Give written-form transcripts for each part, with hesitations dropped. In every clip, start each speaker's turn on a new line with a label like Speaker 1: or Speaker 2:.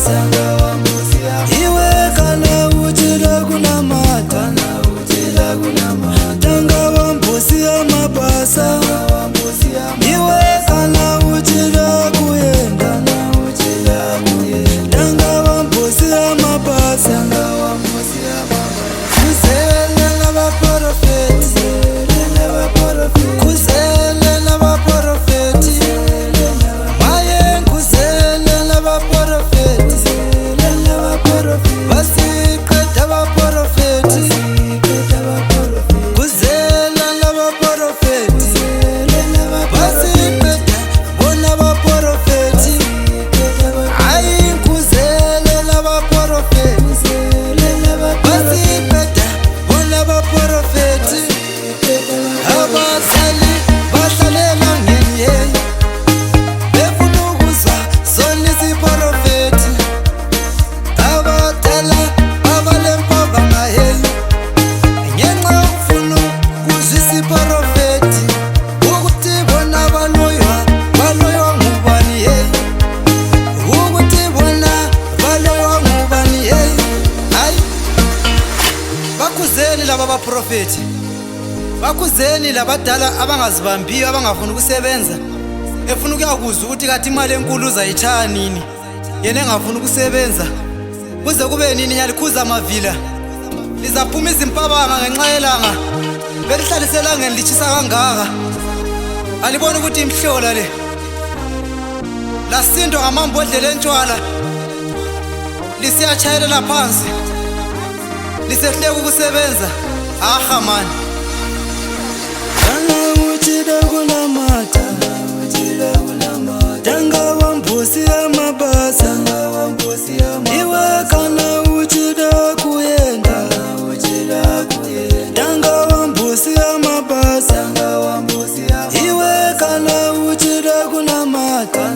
Speaker 1: mabasa iwe kana uchida kunamata tanga wambusi ya mabasa iwe kana uchida kuyenda tanga wambusi ya mabasa kuzelela baprofeti kuzelela baprofeti maye kuzelela baprofeti basiqeda baprofeti kuzelela baprofeti basiqeda bona baprofeti hayi kuzelela baprofeti basiqeda bona baprofeti abazali bahlalela ngenye befuna ukuzwa sona isiprofeti abadala abalempova ngaye ngenxa yokufuna ukuzwa isiprofeti ukuthi bona baloywa ngubani ye ukuthi bona baloywa ngubani ye hayi bakuzeni laba baprofeti bakuzeni labadala abangazibambiyo abangafuni ukusebenza efuna ukuyakuzwa ukuthi kathi imali enkulu uzayithana nini yena engafuni ukusebenza kuze kube nini yalikhuza amavila lizaphuma izimpabanga ngenxa yelanga belihlalisela elangeni litshisa kangaka alibona ukuthi imhlola le lasindwa ngamambodlela entshwala lisiyatshayelela phansi lisehleka ukusebenza aha mani kana uchida kunamata tanga wambusi ya mabasa iwe kana uchida kuyenda tanga wambusi ya mabasa iwe kana uchida kunamata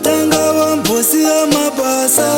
Speaker 1: tanga wambusi ya mabasa